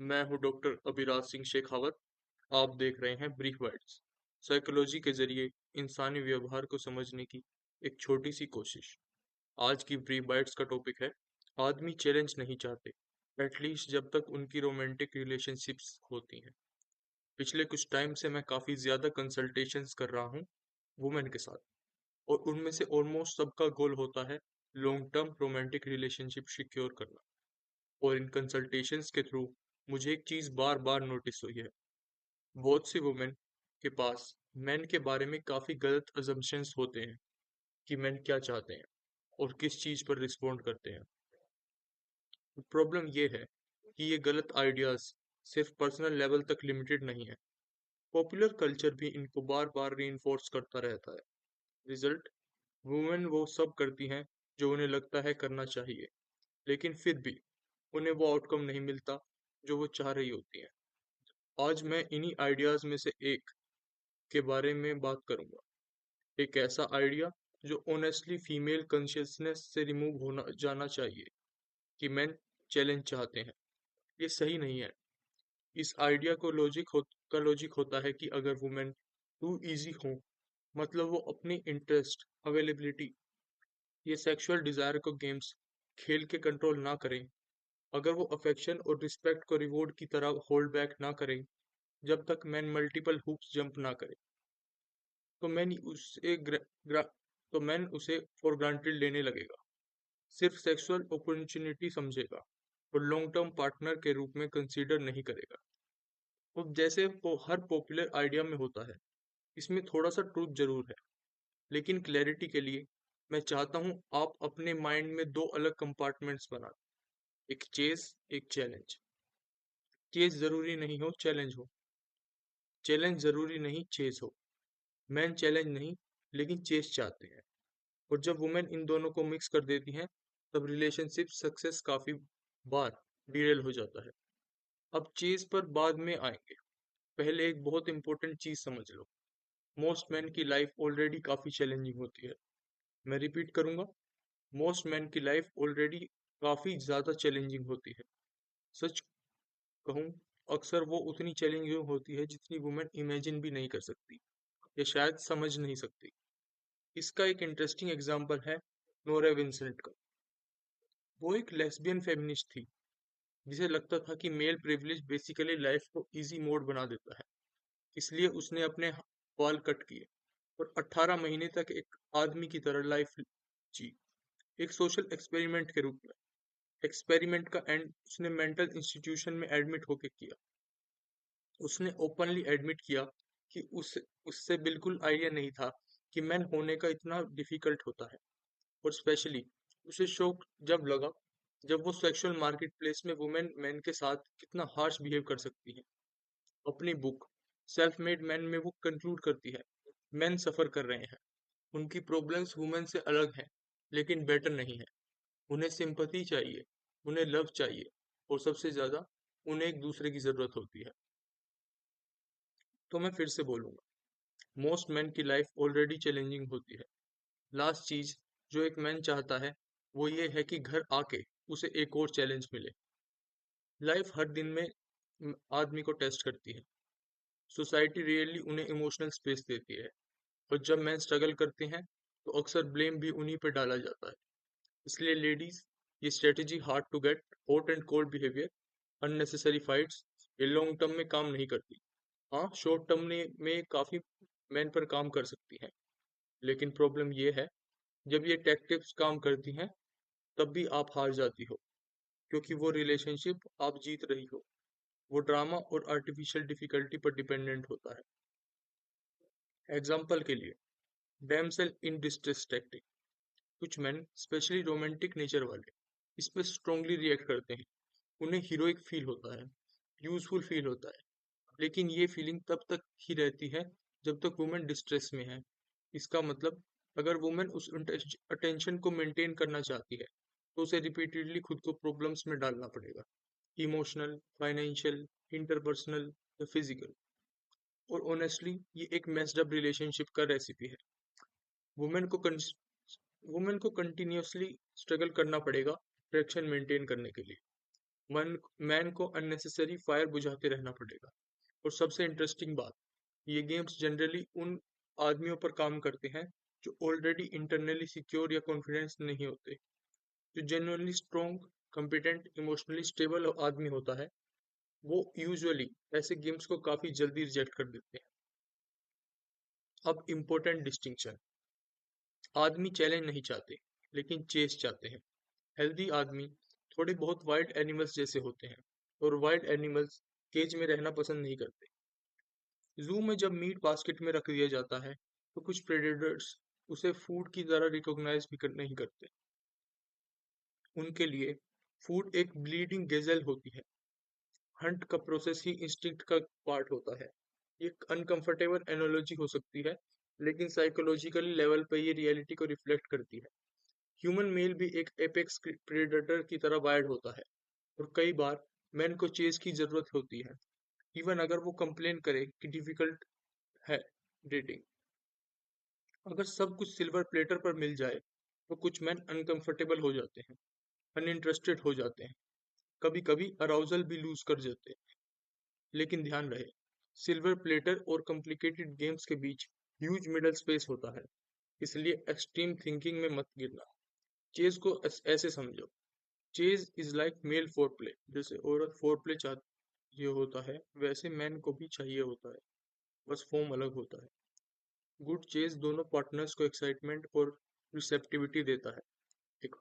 मैं हूं डॉक्टर अभिराज सिंह शेखावत। आप देख रहे हैं ब्रीफ बाइट्स, साइकोलॉजी के जरिए इंसानी व्यवहार को समझने की एक छोटी सी कोशिश। आज की ब्रीफ बाइट्स का टॉपिक है, आदमी चैलेंज नहीं चाहते, एटलीस्ट जब तक उनकी रोमांटिक रिलेशनशिप्स होती हैं। पिछले कुछ टाइम से मैं काफ़ी ज़्यादा कंसल्टेशंस कर रहा हूँ वुमेन के साथ, और उनमें से ऑलमोस्ट सबका गोल होता है long term romantic relationship secure करना। और इन कंसल्टेशंस के थ्रू मुझे एक चीज़ बार बार नोटिस हुई है, बहुत सी वुमेन के पास मेन के बारे में काफ़ी गलत अजम्पशंस होते हैं कि मेन क्या चाहते हैं और किस चीज़ पर रिस्पॉन्ड करते हैं। प्रॉब्लम ये है कि ये गलत आइडियाज़ सिर्फ पर्सनल लेवल तक लिमिटेड नहीं है, पॉपुलर कल्चर भी इनको बार बार रीइंफोर्स करता रहता है। रिजल्ट, वुमेन वो सब करती हैं जो उन्हें लगता है करना चाहिए, लेकिन फिर भी उन्हें वो आउटकम नहीं मिलता जो वो चाह रही होती हैं। आज मैं इन्हीं आइडियाज़ में से एक के बारे में बात करूंगा। एक ऐसा आइडिया जो ऑनेस्टली फीमेल कॉन्शियसनेस से रिमूव होना जाना चाहिए, कि मेन चैलेंज चाहते हैं। ये सही नहीं है। इस आइडिया को लॉजिक होता है कि अगर वुमेन टू इजी हो, मतलब वो अपनी इंटरेस्ट, अवेलेबिलिटी या सेक्सुअल डिजायर को गेम्स खेल के कंट्रोल ना करें, अगर वो अफेक्शन और रिस्पेक्ट को रिवॉर्ड की तरह होल्ड बैक ना करें जब तक मैन मल्टीपल हुप्स जंप ना करे, तो मैन उसे तो मैन उसे फॉर ग्रांटेड लेने लगेगा, सिर्फ सेक्सुअल अपॉर्चुनिटी समझेगा और लॉन्ग टर्म पार्टनर के रूप में कंसीडर नहीं करेगा। अब जैसे हर पॉपुलर आइडिया में होता है, इसमें थोड़ा सा ट्रूथ जरूर है, लेकिन क्लैरिटी के लिए मैं चाहता हूँ आप अपने माइंड में दो अलग कंपार्टमेंट्स बना, एक चेज, एक चैलेंज। चेज जरूरी नहीं हो चैलेंज हो, चैलेंज जरूरी नहीं चेज हो। मैन चैलेंज नहीं, लेकिन चेज चाहते हैं। और जब वुमेन इन दोनों को मिक्स कर देती हैं, तब रिलेशनशिप सक्सेस काफी बार डिरेल हो जाता है। अब चीज पर बाद में आएंगे, पहले एक बहुत इंपॉर्टेंट चीज समझ लो। मोस्ट मैन की लाइफ ऑलरेडी काफी चैलेंजिंग होती है। मैं रिपीट करूंगा, मोस्ट मैन की लाइफ ऑलरेडी काफी ज्यादा चैलेंजिंग होती है। सच कहूं, अक्सर वो उतनी चैलेंजिंग होती है जितनी वुमेन इमेजिन भी नहीं कर सकती या शायद समझ नहीं सकती। इसका एक इंटरेस्टिंग एग्जाम्पल है नोरा विंसेंट का। वो एक लेस्बियन फेमिनिस्ट थी, जिसे लगता था कि मेल प्रिविलेज बेसिकली लाइफ को इजी मोड बना देता है। इसलिए उसने अपने बाल कट किए और 18 महीने तक एक आदमी की तरह लाइफ जी, एक सोशल एक्सपेरिमेंट के रूप में। एक्सपेरिमेंट का एंड उसने मेंटल इंस्टीट्यूशन में एडमिट होके किया। उसने ओपनली एडमिट किया कि उससे बिल्कुल आइडिया नहीं था कि मैन होने का इतना डिफिकल्ट होता है। और स्पेशली उसे शौक जब लगा, जब वो सेक्सुअल मार्केट प्लेस में वुमेन मैन के साथ कितना हार्श बिहेव कर सकती है। अपनी बुक सेल्फ मेड मैन में वो कंक्लूड करती है, मैन सफर कर रहे हैं, उनकी प्रॉब्लम्स वुमेन से अलग हैं, लेकिन बेटर नहीं है। उन्हें सिंपैथी चाहिए, उन्हें लव चाहिए, और सबसे ज्यादा उन्हें एक दूसरे की जरूरत होती है। तो मैं फिर से बोलूंगा, मोस्ट मैन की लाइफ ऑलरेडी चैलेंजिंग होती है। लास्ट चीज जो एक मैन चाहता है, वो ये है कि घर आके उसे एक और चैलेंज मिले। लाइफ हर दिन में आदमी को टेस्ट करती है। सोसाइटी रियली उन्हें इमोशनल स्पेस देती है, और जब मैन स्ट्रगल करते हैं तो अक्सर ब्लेम भी उन्हीं पर डाला जाता है। इसलिए लेडीज, ये strategy hard to get, hot and cold behaviour, unnecessary fights, ये लॉन्ग टर्म में काम नहीं करती। हाँ, शॉर्ट टर्म में काफी मैन पर काम कर सकती हैं, लेकिन प्रॉब्लम ये है, जब ये टैक्टिक्स काम करती हैं, तब भी आप हार जाती हो, क्योंकि वो रिलेशनशिप आप जीत रही हो, वो ड्रामा और आर्टिफिशियल डिफिकल्टी पर डिपेंडेंट होता है। एग्जाम्पल के लिए, डैमसेल इन डिस्ट्रेस टैक्टिक। कुछ मैन, स्पेशली रोमांटिक नेचर वाले, इस पे स्ट्रांगली रिएक्ट करते हैं। उन्हें हीरोइक फील होता है, यूजफुल फील होता है, लेकिन ये फीलिंग तब तक ही रहती है जब तक वुमेन डिस्ट्रेस में है। इसका मतलब, अगर वुमेन उस अटेंशन को मेंटेन करना चाहती है, तो उसे रिपीटेडली खुद को प्रॉब्लम्स में डालना पड़ेगा, इमोशनल, फाइनेंशियल, इंटरपर्सनल या फिजिकल। और ऑनेस्टली ये एक मेस्ड अप रिलेशनशिप का रेसिपी है। वुमेन को वुमेन को कंटिन्यूअसली स्ट्रगल करना पड़ेगा अट्रैक्शन मेंटेन करने के लिए। मैन को अननेसेसरी फायर बुझाते रहना पड़ेगा। और सबसे इंटरेस्टिंग बात, ये गेम्स जनरली उन आदमियों पर काम करते हैं जो ऑलरेडी इंटरनली सिक्योर या कॉन्फिडेंस नहीं होते। जो genuinely strong, competent, emotionally stable आदमी होता है, वो यूजुअली ऐसे गेम्स को काफी जल्दी रिजेक्ट कर देते हैं। अब इम्पोर्टेंट डिस्टिंक्शन, आदमी चैलेंज नहीं चाहते, लेकिन चेस चाहते हैं। हेल्दी आदमी थोड़े बहुत वाइल्ड एनिमल्स जैसे होते हैं, और वाइल्ड एनिमल्स केज में रहना पसंद नहीं करते। जू में जब मीट बास्केट में रख दिया जाता है, तो कुछ प्रेडेटर्स उसे फूड की तरह रिकॉग्नाइज भी नहीं करते। उनके लिए फूड एक ब्लीडिंग गेजल होती है। हंट का प्रोसेस ही इंस्टिंक्ट का पार्ट होता है। ये अनकंफर्टेबल एनोलॉजी हो सकती है, लेकिन साइकोलॉजिकल लेवल पर ये रियलिटी को रिफ्लेक्ट करती है। ह्यूमन मेल भी एक एपेक्स प्रेडेटर की तरह वायर्ड होता है, और कई बार मैन को चेज की जरूरत होती है, इवन अगर वो कंप्लेन करे कि डिफिकल्ट है डेटिंग। अगर सब कुछ सिल्वर प्लेटर पर मिल जाए, तो कुछ मैन अनकंफर्टेबल हो जाते हैं, अनइंटरेस्टेड हो जाते हैं, कभी कभी अराउजल भी लूज कर जाते हैं। लेकिन ध्यान रहे, सिल्वर प्लेटर और कॉम्प्लिकेटेड गेम्स के बीच ह्यूज मिडल स्पेस होता है, इसलिए एक्सट्रीम थिंकिंग में मत गिरना। चेज को ऐसे समझो, chase is like male foreplay. जैसे औरत फोर प्ले चाहिए होता है, वैसे मैन को भी चाहिए होता है, बस फॉर्म अलग होता है। गुड चेज दोनों पार्टनर्स को एक्साइटमेंट और रिसेप्टिविटी देता है। एक